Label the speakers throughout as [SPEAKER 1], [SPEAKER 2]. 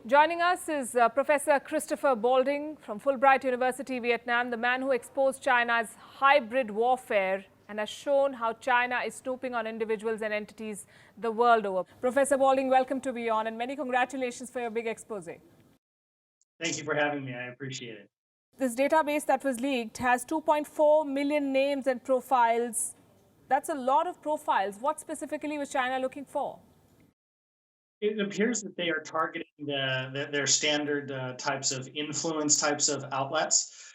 [SPEAKER 1] Joining us is Professor Christopher Balding from Fulbright University, Vietnam, the man who exposed China's hybrid warfare and has shown how China is snooping on individuals and entities the world over. Professor Balding, welcome to WION and many congratulations for your big expose.
[SPEAKER 2] Thank you for having me. I appreciate it.
[SPEAKER 1] This database that was leaked has 2.4 million names and profiles. That's a lot of profiles. What specifically was China looking for?
[SPEAKER 2] It appears that they are targeting their standard types of influence types of outlets.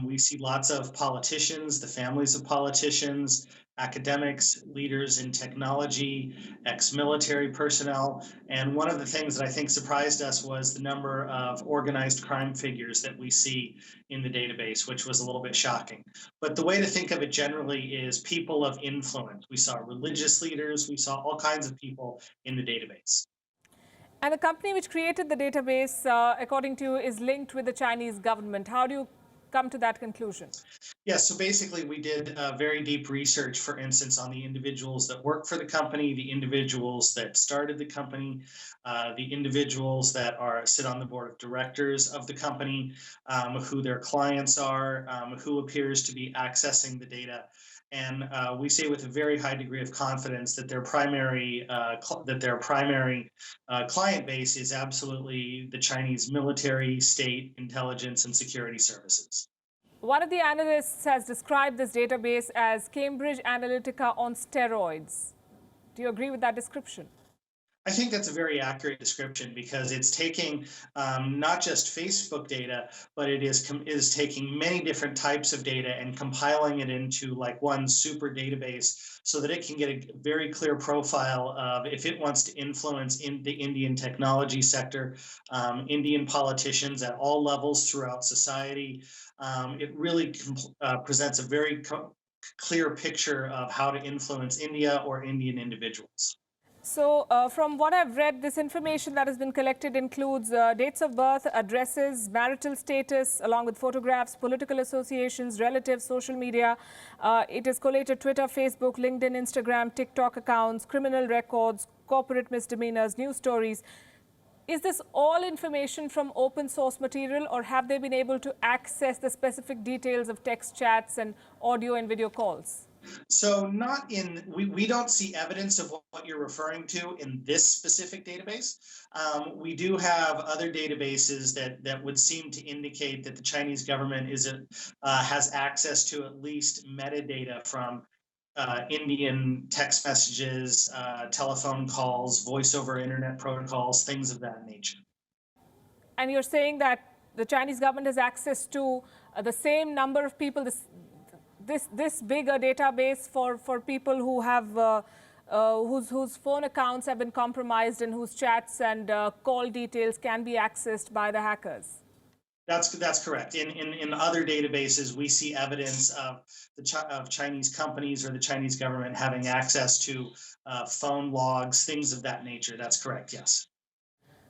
[SPEAKER 2] We see lots of politicians, the families of politicians, academics, leaders in technology, ex-military personnel. And one of the things that I think surprised us was the number of organized crime figures that we see in the database, which was a little bit shocking. But the way to think of it generally is people of influence. We saw religious leaders, we saw all kinds of people in the database.
[SPEAKER 1] And the company which created the database, according to you, is linked with the Chinese government. How do you come to that conclusion?
[SPEAKER 2] Yes, so basically we did very deep research, for instance, on the individuals that work for the company, the individuals that started the company, the individuals that sit on the board of directors of the company, who their clients are, who appears to be accessing the data. And we say with a very high degree of confidence that their primary client base is absolutely the Chinese military, state, intelligence, and security services.
[SPEAKER 1] One of the analysts has described this database as Cambridge Analytica on steroids. Do you agree with that description?
[SPEAKER 2] I think that's a very accurate description because it's taking not just Facebook data, but it is taking many different types of data and compiling it into like one super database so that it can get a very clear profile of if it wants to influence in the Indian technology sector, Indian politicians at all levels throughout society. It really presents a very clear picture of how to influence India or Indian individuals.
[SPEAKER 1] So from what I've read, this information that has been collected includes dates of birth, addresses, marital status, along with photographs, political associations, relatives, social media. It is collated Twitter, Facebook, LinkedIn, Instagram, TikTok accounts, criminal records, corporate misdemeanors, news stories. Is this all information from open source material, or have they been able to access the specific details of text chats and audio and video calls?
[SPEAKER 2] So we don't see evidence of what you're referring to in this specific database. We do have other databases that would seem to indicate that the Chinese government has access to at least metadata from Indian text messages, telephone calls, voice over internet protocols, things of that nature.
[SPEAKER 1] And you're saying that the Chinese government has access to the same number of people, this big a database for people who have whose phone accounts have been compromised and whose chats and call details can be accessed by the hackers?
[SPEAKER 2] That's correct. In other databases, we see evidence of Chinese companies or the Chinese government having access to phone logs, things of that nature. That's correct. Yes.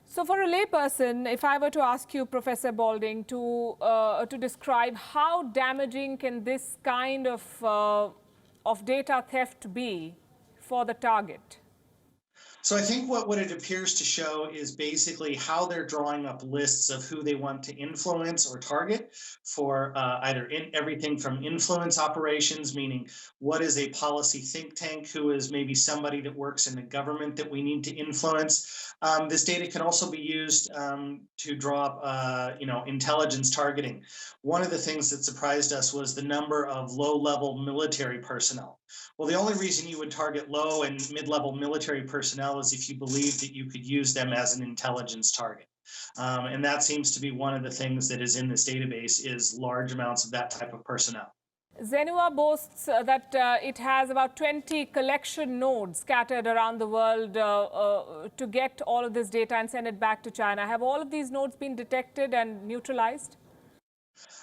[SPEAKER 1] So for a layperson, if I were to ask you, Professor Balding, to describe how damaging can this kind of data theft be for the target?
[SPEAKER 2] So I think what it appears to show is basically how they're drawing up lists of who they want to influence or target for either everything from influence operations, meaning what is a policy think tank, who is maybe somebody that works in the government that we need to influence. This data can also be used to draw up intelligence targeting. One of the things that surprised us was the number of low-level military personnel. Well, the only reason you would target low and mid-level military personnel is if you believe that you could use them as an intelligence target. And that seems to be one of the things that is in this database is large amounts of that type of personnel.
[SPEAKER 1] Xinhua boasts that it has about 20 collection nodes scattered around the world to get all of this data and send it back to China. Have all of these nodes been detected and neutralized?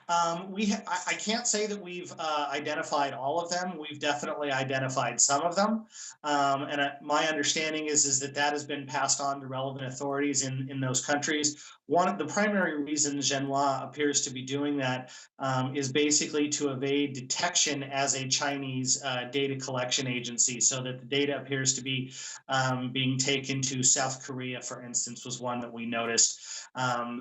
[SPEAKER 2] I can't say that we've identified all of them. We've definitely identified some of them, and my understanding is that that has been passed on to relevant authorities in those countries. One of the primary reasons Zhenhua appears to be doing that is basically to evade detection as a Chinese data collection agency, so that the data appears to be being taken to South Korea, for instance, was one that we noticed.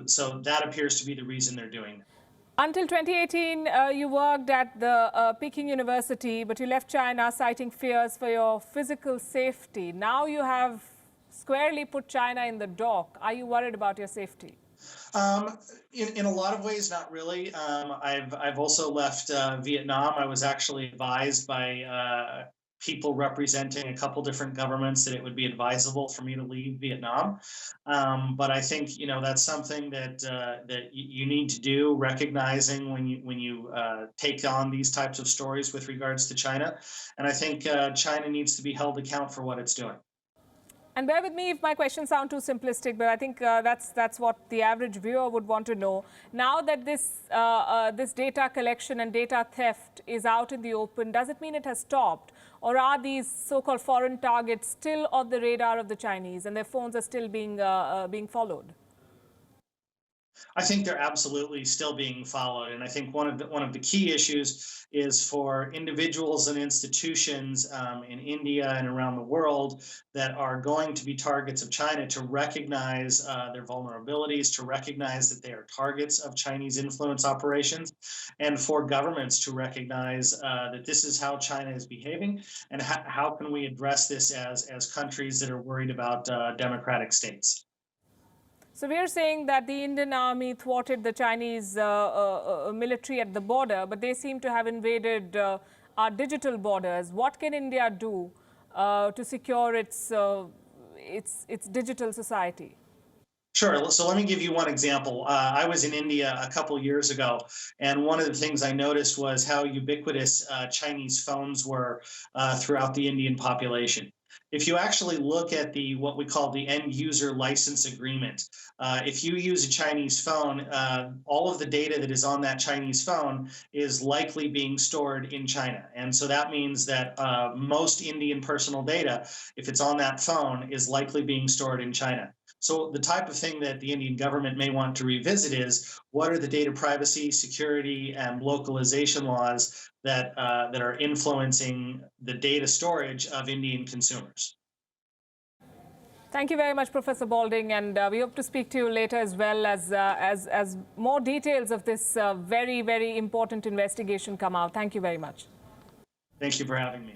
[SPEAKER 2] So that appears to be the reason they're doing that.
[SPEAKER 1] Until 2018, you worked at the Peking University, but you left China citing fears for your physical safety. Now you have squarely put China in the dock. Are you worried about your safety?
[SPEAKER 2] In a lot of ways, not really. I've also left Vietnam. I was actually advised by people representing a couple different governments that it would be advisable for me to leave Vietnam. But I think that's something that you need to do, recognizing when you take on these types of stories with regards to China. And I think China needs to be held account for what it's doing.
[SPEAKER 1] And bear with me if my questions sound too simplistic, but I think that's what the average viewer would want to know. Now that this data collection and data theft is out in the open, does it mean it has stopped? Or are these so-called foreign targets still on the radar of the Chinese and their phones are still being followed?
[SPEAKER 2] I think they're absolutely still being followed, and I think one of the key issues is for individuals and institutions in India and around the world that are going to be targets of China to recognize their vulnerabilities, to recognize that they are targets of Chinese influence operations, and for governments to recognize that this is how China is behaving, and how can we address this as countries that are worried about democratic states.
[SPEAKER 1] So we are saying that the Indian army thwarted the Chinese military at the border, but they seem to have invaded our digital borders. What can India do to secure its digital society?
[SPEAKER 2] Sure. So let me give you one example. I was in India a couple years ago, and one of the things I noticed was how ubiquitous Chinese phones were throughout the Indian population. If you actually look at what we call the end user license agreement, if you use a Chinese phone, all of the data that is on that Chinese phone is likely being stored in China. And so that means that most Indian personal data, if it's on that phone, is likely being stored in China. So the type of thing that the Indian government may want to revisit is, what are the data privacy, security, and localization laws that are influencing the data storage of Indian consumers?
[SPEAKER 1] Thank you very much, Professor Balding, and we hope to speak to you later as well as more details of this very, very important investigation come out. Thank you very much.
[SPEAKER 2] Thank you for having me.